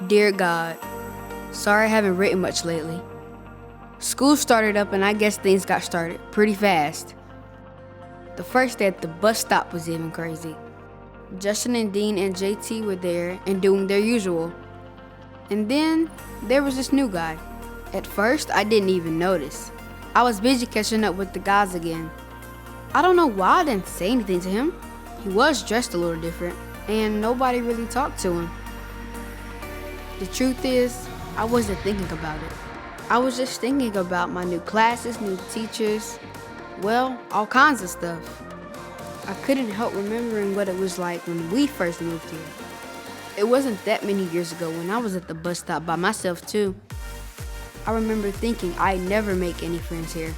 Dear God, sorry I haven't written much lately. School started up and I guess things got started pretty fast. The first day at the bus stop was even crazy. Justin and Dean and JT were there and doing their usual. And then there was this new guy. At first, I didn't even notice. I was busy catching up with the guys again. I don't know why I didn't say anything to him. He was dressed a little different, and nobody really talked to him. The truth is, I wasn't thinking about it. I was just thinking about my new classes, new teachers, well, all kinds of stuff. I couldn't help remembering what it was like when we first moved here. It wasn't that many years ago when I was at the bus stop by myself too. I remember thinking I'd never make any friends here.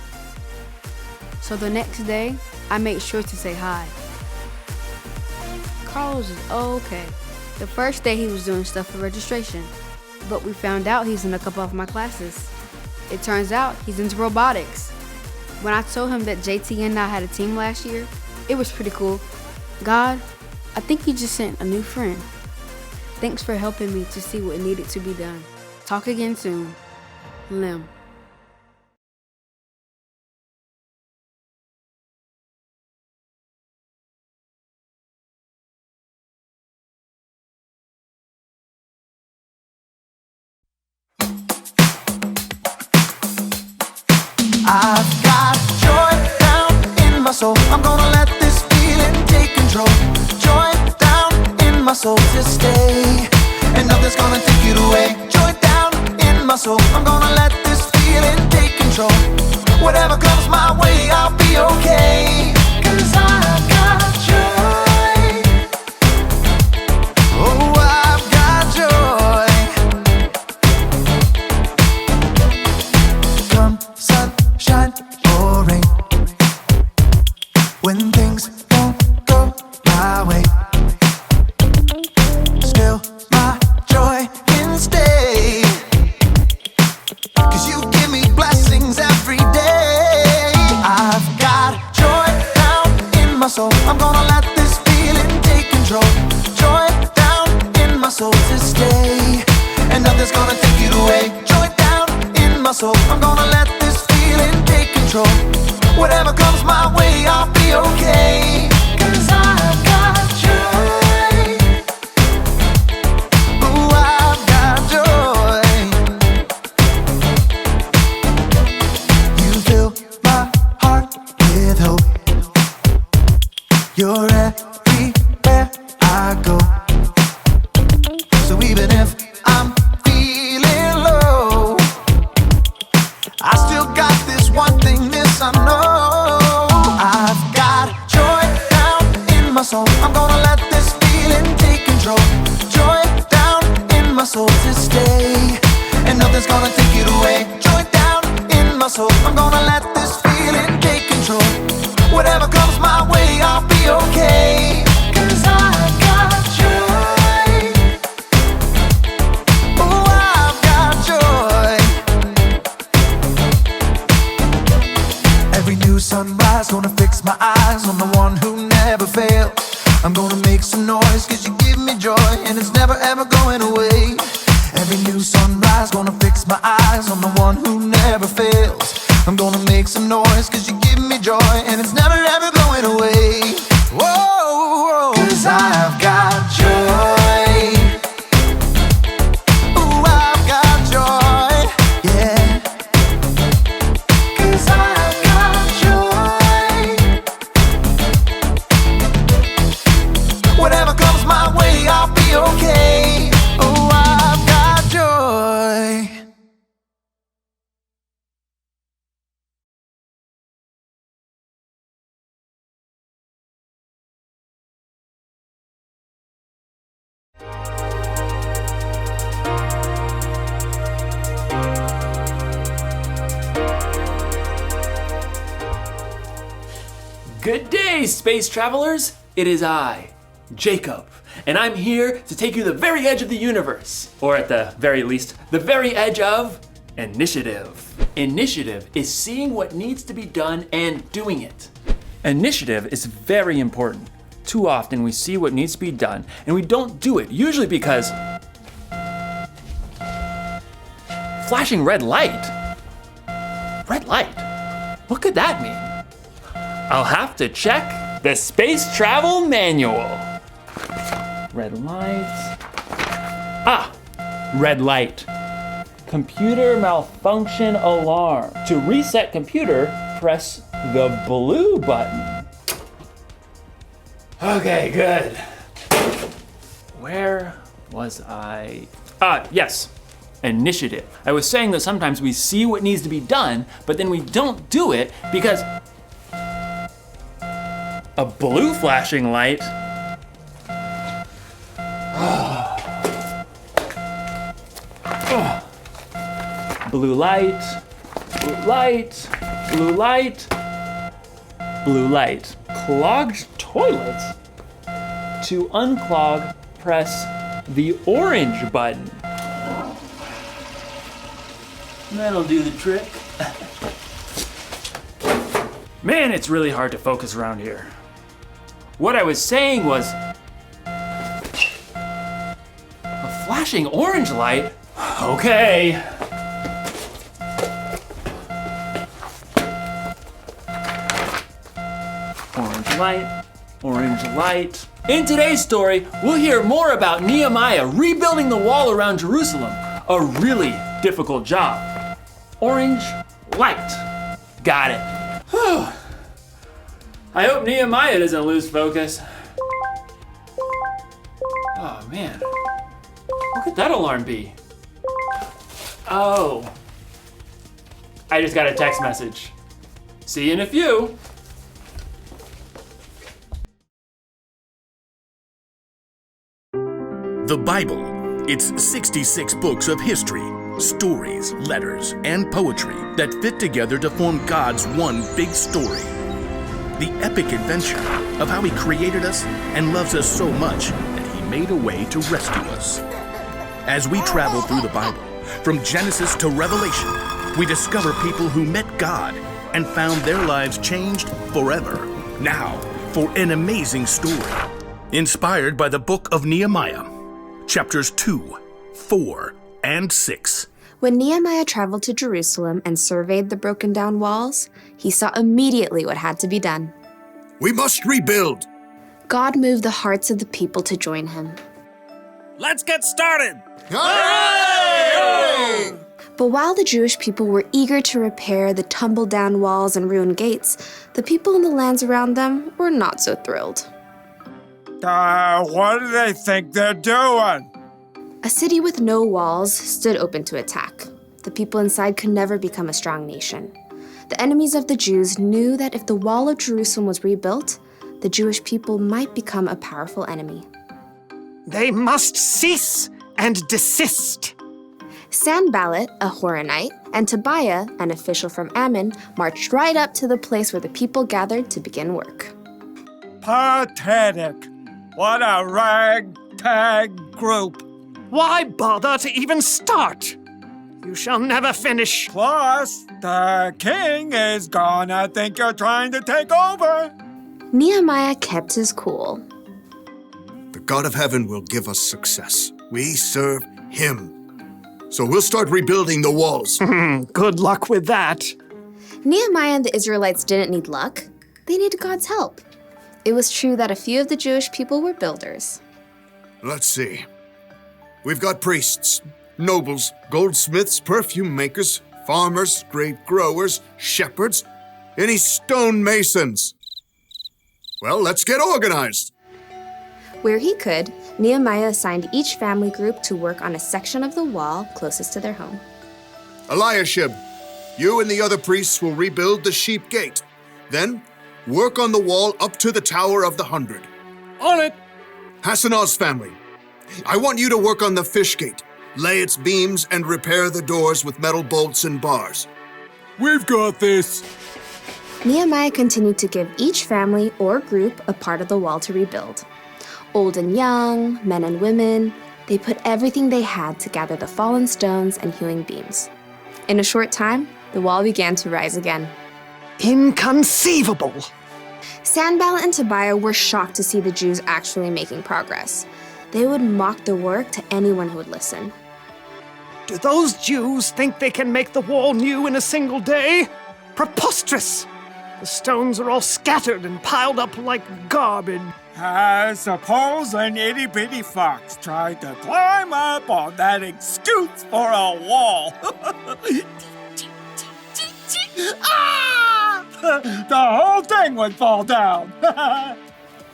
So the next day, I made sure to say hi. Carlos is okay. The first day he was doing stuff for registration, but we found out he's in a couple of my classes. It turns out he's into robotics. When I told him that JT and I had a team last year, it was pretty cool. God, I think you just sent a new friend. Thanks for helping me to see what needed to be done. Talk again soon. Lim. I've got joy down in my soul. I'm gonna let this feeling take control. Joy down in my soul to stay, and nothing's gonna take it away. Joy down in my soul. I'm gonna let this feeling take control. Whatever comes my way, I'll be okay. 'Cause I've got joy. Oh, I've got joy. Come sunshine or rain, when things don't go my way, still my joy can stay. 'Cause you give me blessings every day. I've got joy down in my soul. I'm gonna let this feeling take control. Joy down in my soul to stay, and nothing's gonna take it away. Joy down in my soul. I'm gonna let this feeling take control. Whatever comes my way, I'll be okay. 'Cause I've got joy. Oh, I've got joy. You fill my heart with hope. You're everywhere I go. So even if I'm feeling low, I still got this one thing, this I know. I've got joy down in my soul. I'm gonna let this feeling take control. Joy down in my soul to stay, and nothing's gonna take it away. Joy down in my soul. I'm gonna let this feeling take control. Whatever comes my way, I'll be okay. 'Cause I've got joy. Oh, I've got joy. Every new sunrise gonna fix my eyes on the one who never fails. I'm gonna make some noise 'cause you give me joy, and it's never ever going away. Every new sunrise gonna fix my eyes on the one who never fails. I'm gonna make some noise 'cause you give me joy, and it's never ever going away. Whoa, 'cause I've got joy. Ooh, I've got joy, yeah. 'Cause I've got joy. Whatever comes my way, I'll be okay. Oh, I've got joy. Good day, space travelers! It is I, Jacob, and I'm here to take you to the very edge of the universe, or at the very least, the very edge of initiative. Initiative is seeing what needs to be done and doing it. Initiative is very important. Too often we see what needs to be done and we don't do it, usually because Flashing red light? Red light? What could that mean? I'll have to check the Space Travel Manual. Red light. Ah, red light. Computer malfunction alarm. To reset computer, press the blue button. Okay, good. Where was I? Yes. Initiative. I was saying that sometimes we see what needs to be done, but then we don't do it because a blue flashing light. Blue light, blue light, blue light, blue light. Clogged toilet. To unclog, press the orange button. That'll do the trick. Man, it's really hard to focus around here. What I was saying was, a flashing orange light? Okay. Orange light, orange light. In today's story, we'll hear more about Nehemiah rebuilding the wall around Jerusalem. A really difficult job. Orange light. Got it. Whew. I hope Nehemiah doesn't lose focus. Oh man, what could that alarm be? Oh, I just got a text message. See you in a few. The Bible. It's 66 books of history, stories, letters, and poetry that fit together to form God's one big story. The epic adventure of how He created us and loves us so much that He made a way to rescue us. As we travel through the Bible, from Genesis to Revelation, we discover people who met God and found their lives changed forever. Now, for an amazing story, inspired by the book of Nehemiah, chapters 2, 4, and 6. When Nehemiah traveled to Jerusalem and surveyed the broken down walls, he saw immediately what had to be done. We must rebuild. God moved the hearts of the people to join him. Let's get started. Hooray! But while the Jewish people were eager to repair the tumbled down walls and ruined gates, the people in the lands around them were not so thrilled. What do they think they're doing? A city with no walls stood open to attack. The people inside could never become a strong nation. The enemies of the Jews knew that if the wall of Jerusalem was rebuilt, the Jewish people might become a powerful enemy. They must cease and desist. Sanballat, a Horonite, and Tobiah, an official from Ammon, marched right up to the place where the people gathered to begin work. Pathetic. What a ragtag group. Why bother to even start? You shall never finish. Plus, the king is gonna think you're trying to take over. Nehemiah kept his cool. The God of heaven will give us success. We serve Him. So we'll start rebuilding the walls. Good luck with that. Nehemiah and the Israelites didn't need luck. They needed God's help. It was true that a few of the Jewish people were builders. Let's see. We've got priests, nobles, goldsmiths, perfume makers, farmers, grape growers, shepherds, any stonemasons. Well, let's get organized. Where he could, Nehemiah assigned each family group to work on a section of the wall closest to their home. Eliashib, you and the other priests will rebuild the sheep gate. Then, work on the wall up to the Tower of the 100. On it. Hassanah's family, I want you to work on the fish gate, lay its beams, and repair the doors with metal bolts and bars. We've got this. Nehemiah continued to give each family or group a part of the wall to rebuild. Old and young, men and women, they put everything they had to gather the fallen stones and hewing beams. In a short time, the wall began to rise again. Inconceivable. Sanballat and Tobiah were shocked to see the Jews actually making progress. They would mock the work to anyone who would listen. Do those Jews think they can make the wall new in a single day? Preposterous! The stones are all scattered and piled up like garbage. I suppose an itty-bitty fox tried to climb up on that excuse for a wall. Ah! The whole thing would fall down.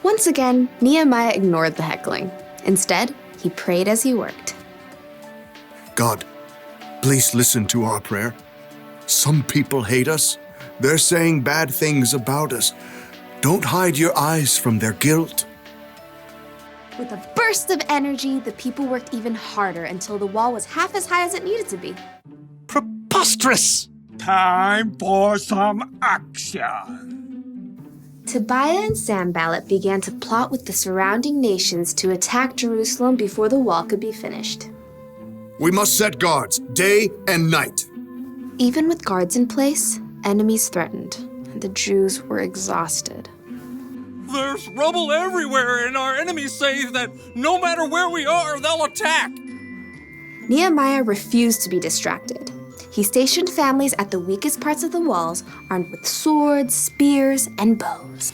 Once again, Nehemiah ignored the heckling. Instead, he prayed as he worked. God, please listen to our prayer. Some people hate us. They're saying bad things about us. Don't hide your eyes from their guilt. With a burst of energy, the people worked even harder until the wall was half as high as it needed to be. Preposterous! Time for some action. Tobiah and Sanballat began to plot with the surrounding nations to attack Jerusalem before the wall could be finished. We must set guards day and night. Even with guards in place, enemies threatened, and the Jews were exhausted. There's rubble everywhere, and our enemies say that no matter where we are, they'll attack. Nehemiah refused to be distracted. He stationed families at the weakest parts of the walls, armed with swords, spears, and bows.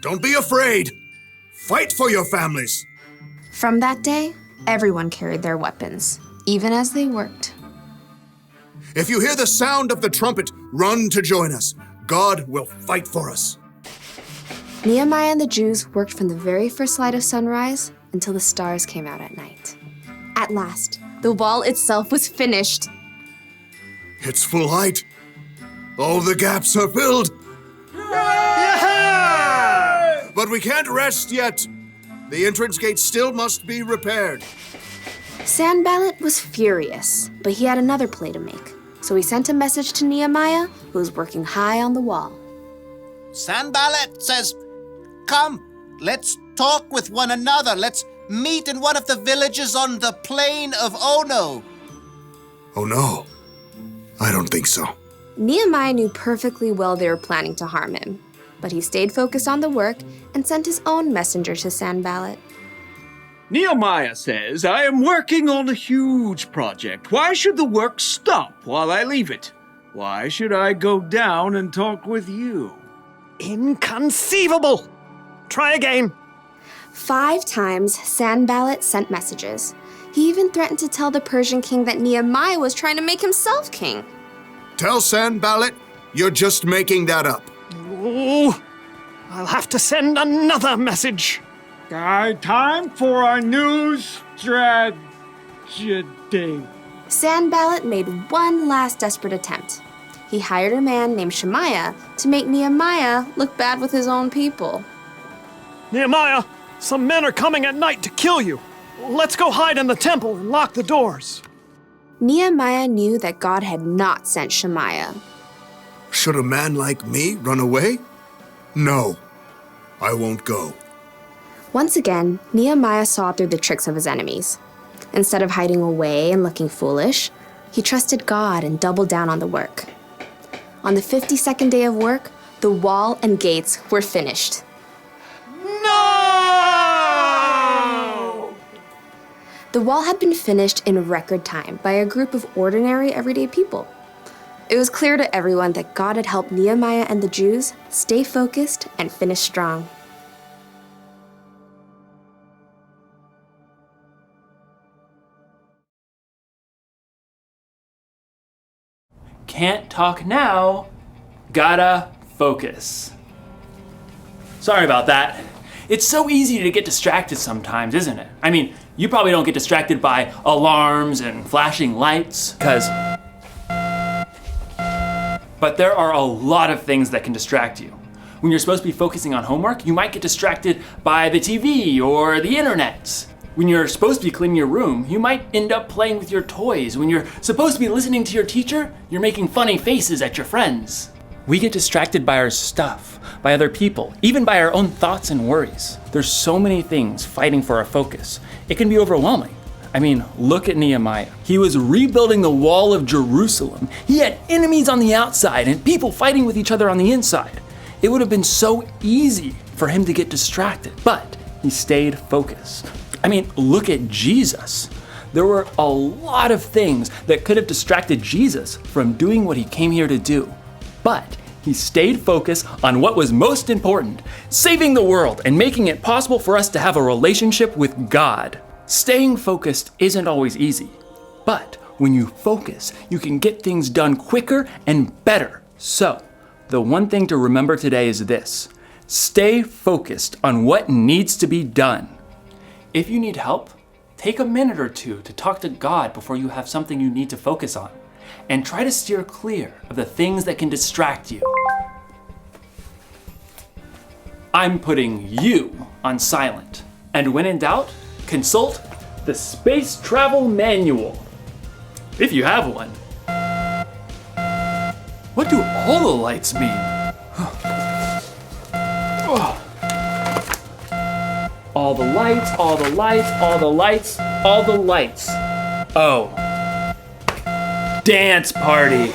Don't be afraid. Fight for your families. From that day, everyone carried their weapons, even as they worked. If you hear the sound of the trumpet, run to join us. God will fight for us. Nehemiah and the Jews worked from the very first light of sunrise until the stars came out at night. At last, the wall itself was finished. It's full height. All the gaps are filled. Yeah! But we can't rest yet. The entrance gate still must be repaired. Sanballat was furious, but he had another play to make. So he sent a message to Nehemiah, who was working high on the wall. Sanballat says, "Come, let's talk with one another. Let's meet in one of the villages on the plain of Ono." Oh no, I don't think so. Nehemiah knew perfectly well they were planning to harm him, but he stayed focused on the work and sent his own messenger to Sanballat. Nehemiah says, I am working on a huge project. Why should the work stop while I leave it? Why should I go down and talk with you? Inconceivable! Try again. 5 times, Sanballat sent messages. He even threatened to tell the Persian king that Nehemiah was trying to make himself king. Tell Sanballat you're just making that up. Oh, I'll have to send another message. Time for a new strategy. Sanballat made one last desperate attempt. He hired a man named Shemaiah to make Nehemiah look bad with his own people. Nehemiah, some men are coming at night to kill you. Let's go hide in the temple and lock the doors. Nehemiah knew that God had not sent Shemaiah. Should a man like me run away? No, I won't go. Once again, Nehemiah saw through the tricks of his enemies. Instead of hiding away and looking foolish, he trusted God and doubled down on the work. On the 52nd day of work, the wall and gates were finished. No! The wall had been finished in record time by a group of ordinary, everyday people. It was clear to everyone that God had helped Nehemiah and the Jews stay focused and finish strong. Can't talk now, gotta focus. Sorry about that. It's so easy to get distracted sometimes, isn't it? I mean, you probably don't get distracted by alarms and flashing lights, but there are a lot of things that can distract you. When you're supposed to be focusing on homework, you might get distracted by the TV or the internet. When you're supposed to be cleaning your room, you might end up playing with your toys. When you're supposed to be listening to your teacher, you're making funny faces at your friends. We get distracted by our stuff, by other people, even by our own thoughts and worries. There's so many things fighting for our focus. It can be overwhelming. I mean, look at Nehemiah. He was rebuilding the wall of Jerusalem. He had enemies on the outside and people fighting with each other on the inside. It would have been so easy for him to get distracted, but he stayed focused. I mean, look at Jesus. There were a lot of things that could have distracted Jesus from doing what he came here to do. But he stayed focused on what was most important, saving the world and making it possible for us to have a relationship with God. Staying focused isn't always easy, but when you focus, you can get things done quicker and better. So, the one thing to remember today is this: stay focused on what needs to be done. If you need help, take a minute or two to talk to God before you have something you need to focus on, and try to steer clear of the things that can distract you. I'm putting you on silent, and when in doubt, consult the Space Travel Manual, if you have one. What do all the lights mean? All the lights, all the lights, all the lights, all the lights. Oh. Dance party.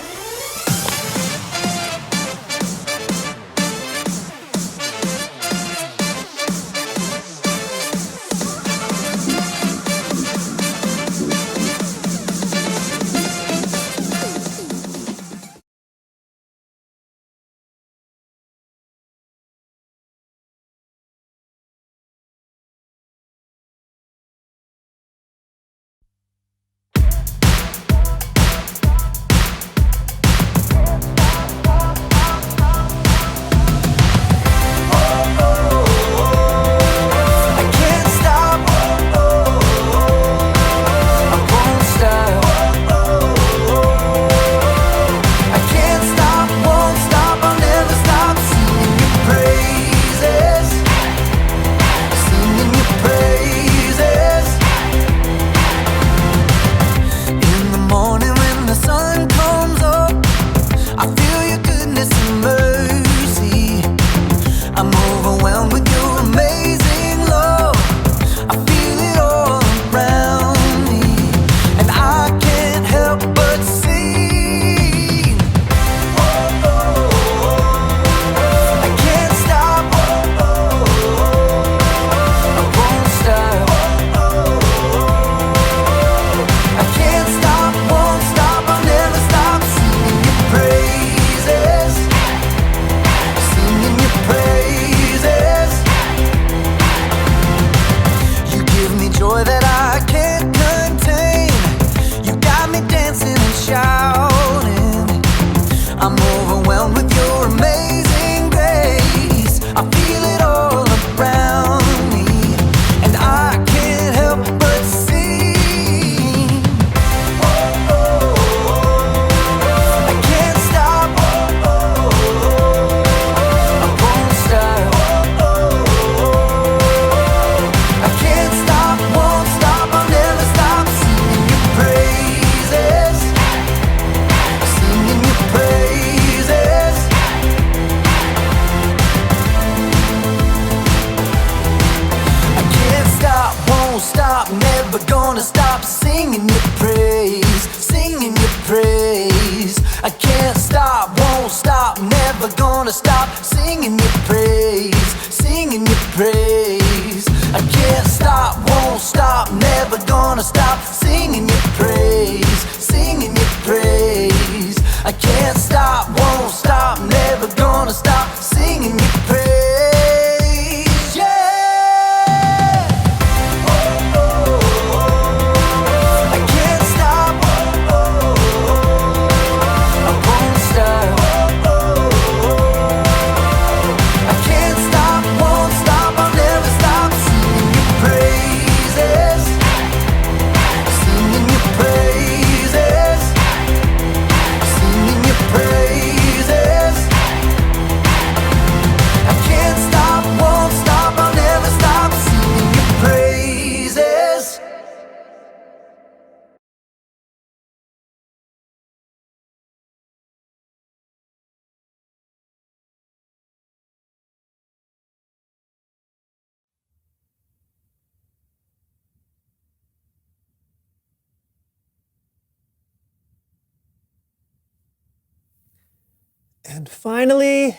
And finally,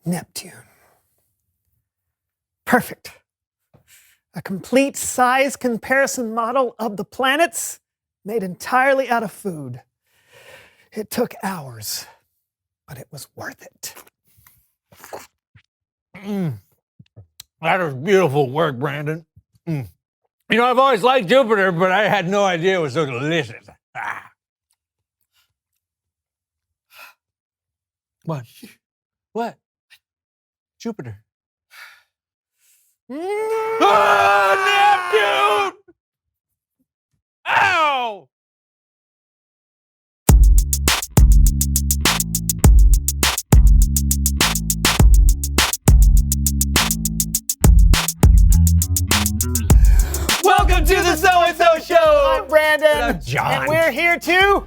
Neptune. Perfect. A complete size comparison model of the planets made entirely out of food. It took hours, but it was worth it. That was beautiful work, Brandon. You know, I've always liked Jupiter, but I had no idea it was so delicious. What? What? Jupiter. Oh, Neptune! Ow! Welcome to the So-and-So Show! I'm Brandon. And I'm John. And we're here to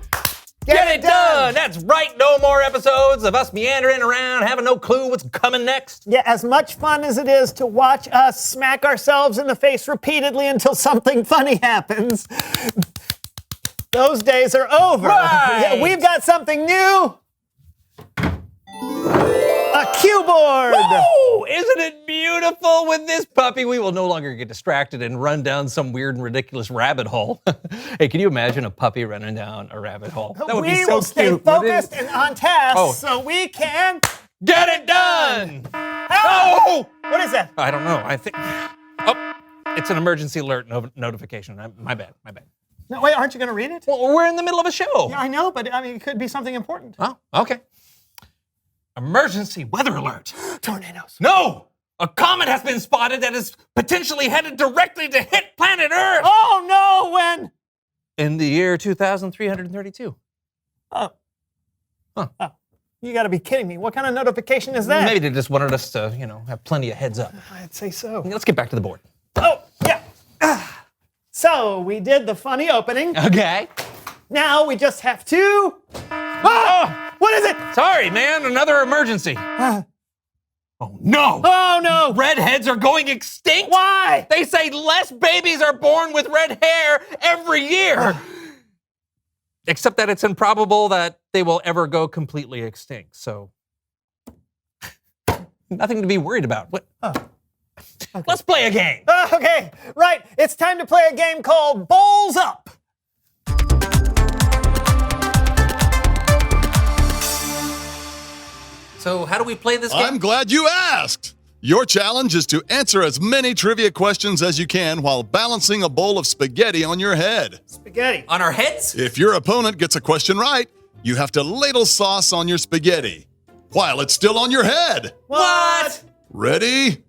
Get it done! That's right, no more episodes of us meandering around, having no clue what's coming next. Yeah, as much fun as it is to watch us smack ourselves in the face repeatedly until something funny happens, those days are over. Right. Yeah, we've got something new. A cue board. Woo! Isn't it beautiful? With this puppy, we will no longer get distracted and run down some weird and ridiculous rabbit hole. Hey, can you imagine a puppy running down a rabbit hole? That would be We so will stay cute, wouldn't it? focused and on task Oh. so we can... Get it done! Oh! What is that? I don't know. I think. Oh, it's an emergency alert notification. My bad. No, wait, aren't you going to read it? Well, we're in the middle of a show. Yeah, I know, but I mean, it could be something important. Oh, okay. Emergency weather alert. Tornadoes. No! A comet has been spotted that is potentially headed directly to hit planet Earth! Oh no, when? In the year 2332. Oh. Huh. Oh. You got to be kidding me. What kind of notification is that? Maybe they just wanted us to, have plenty of heads up. I'd say so. Let's get back to the board. Oh, yeah. So we did the funny opening. Okay. Now we just have to... Oh! What is it? Sorry, man. Another emergency. Oh, no. Oh, no. Redheads are going extinct? Why? They say less babies are born with red hair every year. Except that it's improbable that they will ever go completely extinct. So, nothing to be worried about. What? Okay. Let's play a game. Okay, right. It's time to play a game called Bowls Up. So, how do we play this game? I'm glad you asked. Your challenge is to answer as many trivia questions as you can while balancing a bowl of spaghetti on your head. Spaghetti. On our heads? If your opponent gets a question right, you have to ladle sauce on your spaghetti while it's still on your head. What? Ready?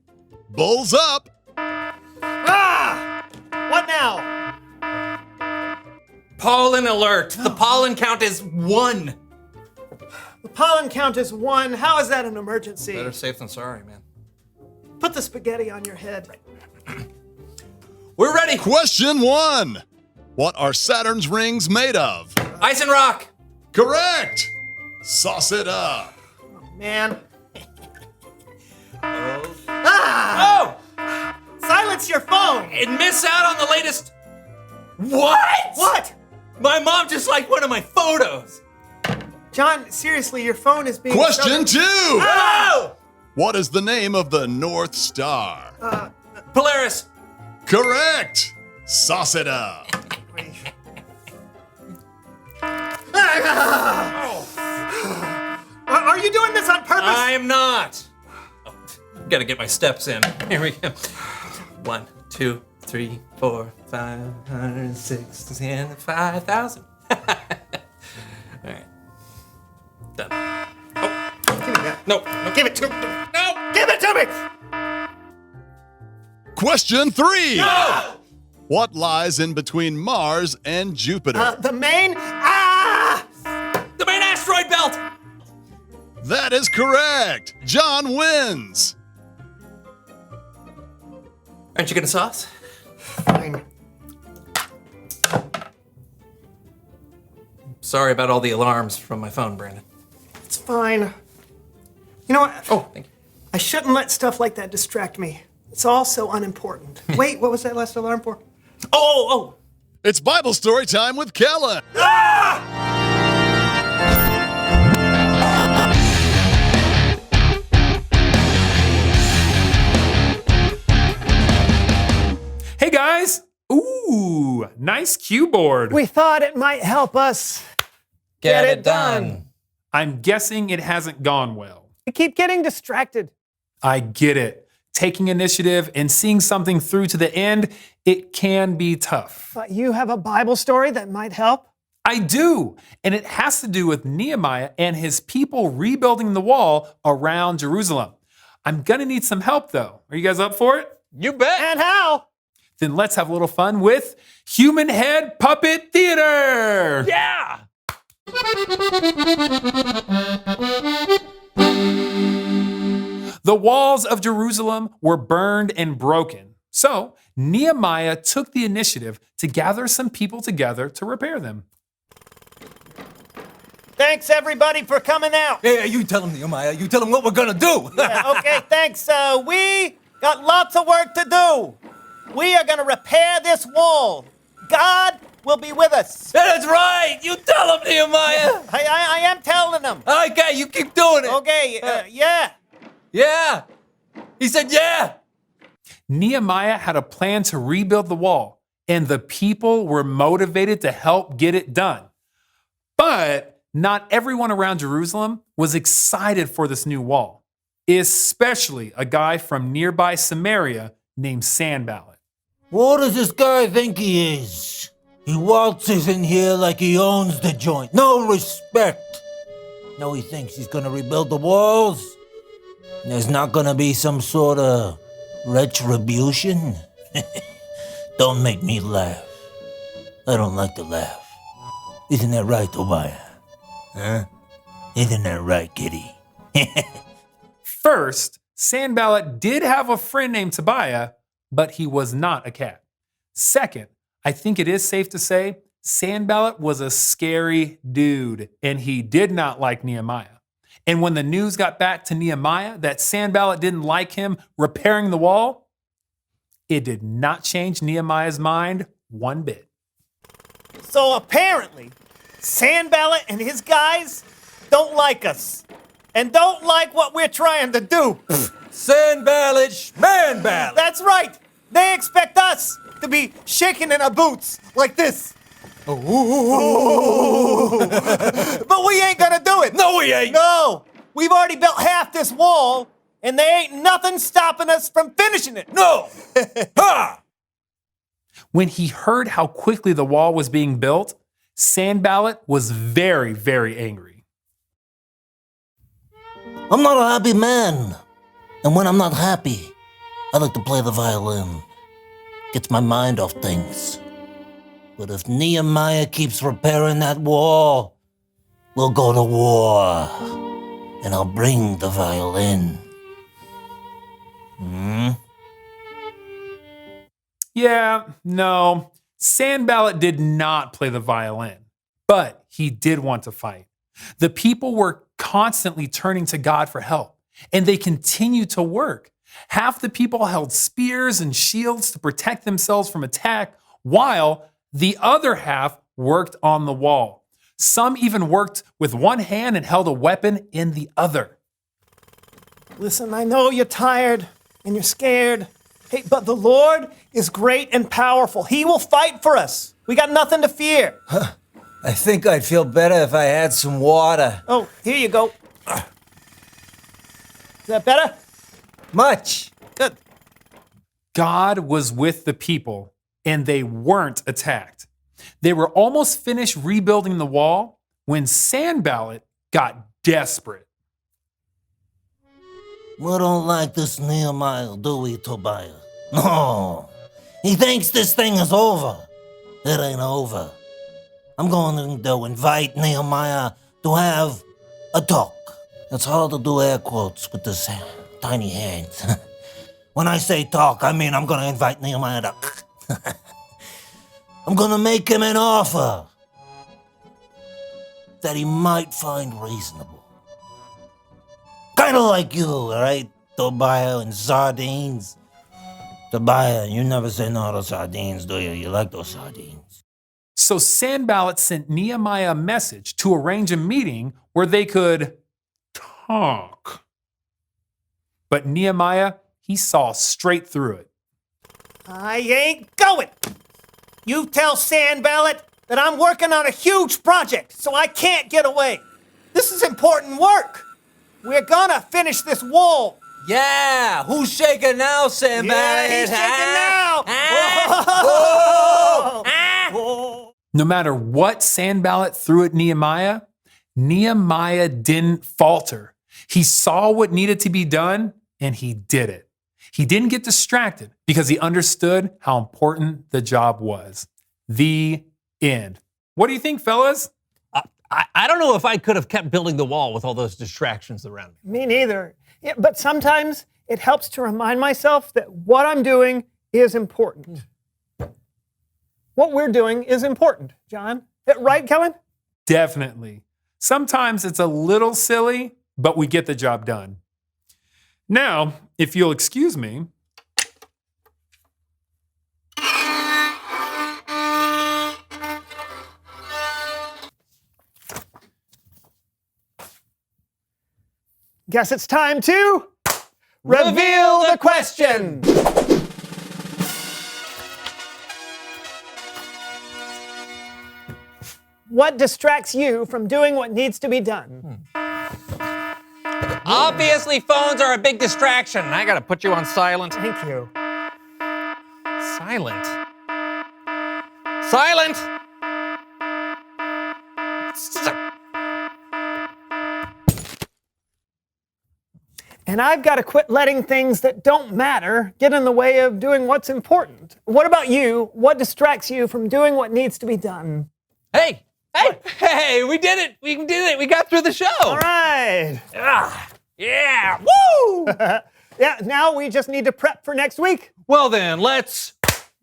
Bowls up. Ah! What now? Pollen alert. The pollen count is 1. The pollen count is 1. How is that an emergency? Better safe than sorry, man. Put the spaghetti on your head. We're ready. Question 1. What are Saturn's rings made of? Ice and rock. Correct. Sauce it up. Man. Oh! Silence your phone. And miss out on the latest. What? What? My mom just liked one of my photos. John, seriously, your phone is being... Question 2. Oh! What is the name of the North Star? Polaris. Correct. Sauce it up. Are you doing this on purpose? I am not. Oh, gotta get my steps in. Here we go. 1, 2, 3, 4, 5, 6, 7, 5,000. All right. Done. Oh. Give me that. No. Give it to me. No. Give it to me. Question 3. No. What lies in between Mars and Jupiter? The main... Ah! The main asteroid belt. That is correct. John wins. Aren't you gonna sauce? Fine. Sorry about all the alarms from my phone, Brandon. It's fine. You know what? Oh, thank you. I shouldn't let stuff like that distract me. It's all so unimportant. Wait, what was that last alarm for? Oh! It's Bible story time with Kellen. guys? Ooh, nice cue board. We thought it might help us Get it done. I'm guessing it hasn't gone well. We keep getting distracted. I get it. Taking initiative and seeing something through to the end, it can be tough. But you have a Bible story that might help? I do, and it has to do with Nehemiah and his people rebuilding the wall around Jerusalem. I'm gonna need some help though. Are you guys up for it? You bet. And how? Then let's have a little fun with Human Head Puppet Theater. Yeah! The walls of Jerusalem were burned and broken. So Nehemiah took the initiative to gather some people together to repair them. Thanks, everybody, for coming out. Yeah, you tell him, Nehemiah. You tell him what we're gonna do. Yeah, okay, thanks. We got lots of work to do. We are going to repair this wall. God will be with us. That's right. You tell him, Nehemiah. I am telling them. Okay, you keep doing it. Okay, yeah. Yeah. He said, yeah. Nehemiah had a plan to rebuild the wall, and the people were motivated to help get it done. But not everyone around Jerusalem was excited for this new wall, especially a guy from nearby Samaria named Sanballat. What does this guy think he is? He waltzes in here like he owns the joint. No respect. No, he thinks he's gonna rebuild the walls. There's not gonna be some sort of retribution. Don't make me laugh. I don't like to laugh. Isn't that right, Tobiah? Huh? Isn't that right, kitty? First, Sanballat did have a friend named Tobiah, but he was not a cat. Second, I think it is safe to say Sanballat was a scary dude, and he did not like Nehemiah. And when the news got back to Nehemiah that Sanballat didn't like him repairing the wall, it did not change Nehemiah's mind one bit. So apparently, Sanballat and his guys don't like us and don't like what we're trying to do. Sanballat, Schmanballat. That's right. They expect us to be shaking in our boots like this. But we ain't gonna do it. No, we ain't. No. We've already built half this wall, and there ain't nothing stopping us from finishing it. No. Ha! When he heard how quickly the wall was being built, Sanballat was very, very angry. I'm not a happy man. And when I'm not happy, I like to play the violin. Gets my mind off things. But if Nehemiah keeps repairing that wall, we'll go to war. And I'll bring the violin. Yeah, no, Sanballat did not play the violin, but he did want to fight. The people were constantly turning to God for help, and they continued to work. Half the people held spears and shields to protect themselves from attack, while the other half worked on the wall. Some even worked with one hand and held a weapon in the other. Listen, I know you're tired and you're scared. Hey, but the Lord is great and powerful. He will fight for us. We got nothing to fear. I think I'd feel better if I had some water. Oh, here you go. Is that better? Much. Good. God was with the people, and they weren't attacked. They were almost finished rebuilding the wall when Sanballat got desperate. We don't like this Nehemiah, do we, Tobiah? No. He thinks this thing is over. It ain't over. I'm going to invite Nehemiah to have a talk. It's hard to do air quotes with this tiny hands. When I say talk, I mean I'm going to invite Nehemiah to... I'm going to make him an offer that he might find reasonable. Kind of like you, right? Tobiah and sardines. Tobiah, you never say no to sardines, do you? You like those sardines. So Sanballat sent Nehemiah a message to arrange a meeting where they could talk. But Nehemiah, he saw straight through it. I ain't going. You tell Sanballat that I'm working on a huge project, so I can't get away. This is important work. We're gonna finish this wall. Yeah, who's shaking now, Sam? Yeah, he's shaking now. No matter what Sanballat threw at Nehemiah, Nehemiah didn't falter. He saw what needed to be done, and he did it. He didn't get distracted because he understood how important the job was. The end. What do you think, fellas? I don't know if I could have kept building the wall with all those distractions around me. Me neither. Yeah, but sometimes it helps to remind myself that what I'm doing is important. What we're doing is important, John. Right, Kellen? Definitely. Sometimes it's a little silly, but we get the job done. Now, if you'll excuse me. Guess it's time to reveal the question. What distracts you from doing what needs to be done? Obviously, phones are a big distraction. I gotta put you on silent. Thank you. Silent. Silent! And I've got to quit letting things that don't matter get in the way of doing what's important. What about you? What distracts you from doing what needs to be done? Hey! Hey, we did it! We did it! We got through the show! All right! Yeah! Woo! Yeah, now we just need to prep for next week. Well then, let's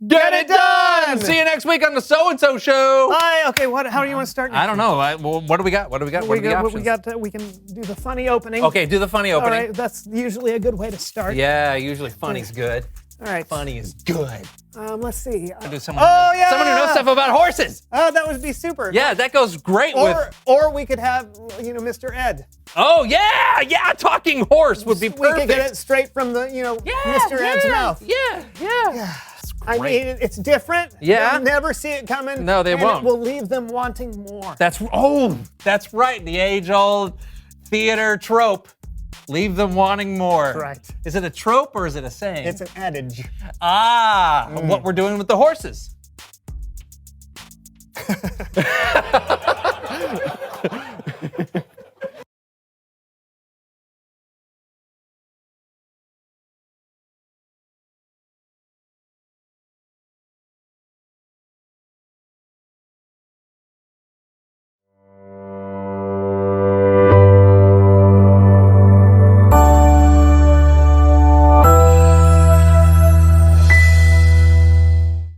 get it done! See you next week on the So-and-So Show! Okay, how do you want to start next I don't know. What do we got? What are the options? We can do the funny opening. Okay, do the funny opening. All right, that's usually a good way to start. Yeah, usually funny's good. All right. Funny is good. Let's see. Do someone someone who knows stuff about horses. Oh, that would be super. Yeah, that goes great Or we could have, Mr. Ed. Oh, yeah, talking horse would be perfect. We could get it straight from the, Mr. Ed's mouth. Yeah. I mean, it's different. Yeah. They'll never see it coming. No, they won't. It will leave them wanting more. That's right. The age-old theater trope. Leave them wanting more. Right. Is it a trope or is it a saying? It's an adage. What we're doing with the horses.